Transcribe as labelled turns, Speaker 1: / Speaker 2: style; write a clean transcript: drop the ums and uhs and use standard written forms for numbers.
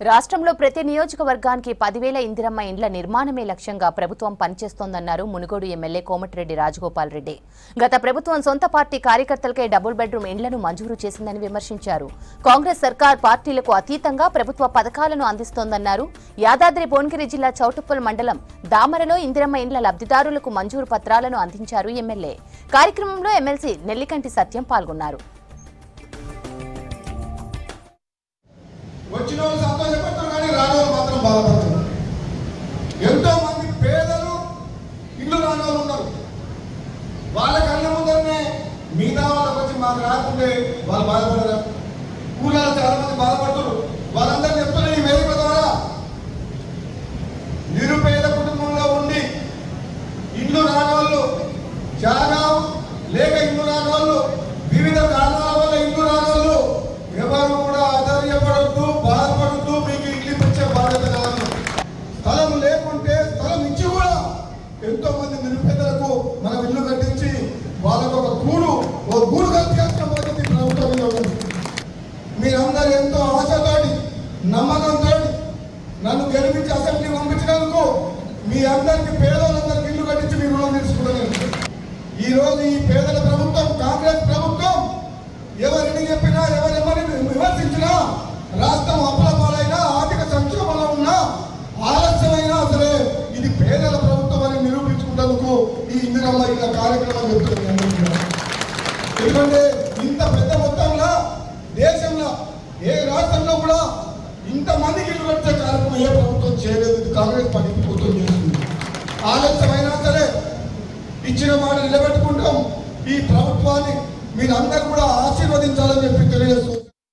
Speaker 1: రాష్ట్రంలో ప్రతి నియోజకవర్గానికి 10,000 ఇందిరమ్మ ఇండ్ల నిర్మాణమే లక్ష్యంగా ప్రభుత్వం పనిచేస్తోందన్నారు మునుగోడు ఎమ్మెల్యే కోమటిరెడ్డి రాజగోపాల్ రెడ్డి. గత ప్రభుత్వం సొంత పార్టీ కార్యకర్తలకే డబుల్ బెడ్రూమ్ ఇండ్లను మంజూరు చేసిందని విమర్శించారు. కాంగ్రెస్ సర్కార్ పార్టీలకు అతీతంగా ప్రభుత్వ పథకాలను అందిస్తోందన్నారు. యాదాద్రి భువనగిరి జిల్లా చౌటుప్పల్ మండలం దామరలో ఇందిరమ్మ ఇండ్ల లబ్ధిదారులకు మంజూరు పత్రాలను అందించారు ఎమ్మెల్యే. కార్యక్రమంలో ఎమ్మెల్సీ నెల్లికంటి సత్యం పాల్గొన్నారు.
Speaker 2: వచ్చిన వాళ్ళు సంతోషపడతారు కానీ రాని మాత్రం బాధపడతారు. ఎంతో మంది పేదలు ఇల్లు రాని వాళ్ళు ఉన్నారు. వాళ్ళ కళ్ళ ముందరనే మిగతా వాళ్ళకి వచ్చి మాకు రాకుంటే వాళ్ళు బాధపడరు. ఊళ్ళో చాలా మంది బాధపడుతున్నారు. వాళ్ళందరూ చెప్తున్నారు ఈ వేదిక ద్వారా నిరుపేద కుటుంబంలో ఉండి ఇల్లు రాని వాళ్ళు చాలా లేక ఇల్లు రాని వాళ్ళు వివిధ కారణాల వల్ల ఇల్లు రాని వాళ్ళు ఎవరు కూడా ఆధార్యపడద్దు, బాధపడద్దు. మీకు ఇల్లు ఇచ్చే బాధ్యత కాదు. స్థలం లేకుంటే స్థలం ఇచ్చి కూడా ఎంతో మంది నిరుపేదలకు మనం ఇల్లు కట్టించి వాళ్ళకు ఒక గూడు కల్పించాల్సిన బాధ్యత ప్రభుత్వంలో ఉంది. మీరందరూ ఎంతో ఆశతోటి నమ్మకంతో నన్ను గెలిపించి అసెంబ్లీ పంపించినందుకు మీ అందరికి పేదలందరికీ ఇల్లు కట్టించి మీ రుణం తీసుకున్నాను. ఈ రోజు ఈ పేదల ప్రభుత్వం కాంగ్రెస్ ప్రభుత్వం ఎవరిని చెప్పినా ఎవరెవరిని విమర్శించినా రాష్ట్రం అప్పుల పాలైనా ఆర్థిక సంక్షోభంలో ఉన్నా ఆలస్యమైనా సరే ఇది పేదల ప్రభుత్వం అని నిరూపించుకున్నందుకు ఈ ఇందిరమ్మ ఇళ్ళ కార్యక్రమం చెప్తున్నాను. ఎందుకంటే ఇంత పెద్ద మొత్తంలో దేశంలో ఏ రాష్ట్రంలో కూడా ఇంతమందికి ఇల్లు కట్టే కార్యక్రమం ఏ ప్రభుత్వం చేయలేదు. ఇది కాంగ్రెస్ పార్టీ ప్రభుత్వం చేస్తుంది. ఆలస్యమైనా సరే ఇచ్చిన మాట నిలబెట్టుకుంటాం. ఈ ప్రభుత్వాన్ని మీరందరూ కూడా ఆశీర్వదించాలని చెప్పి తెలియజేస్తుంది.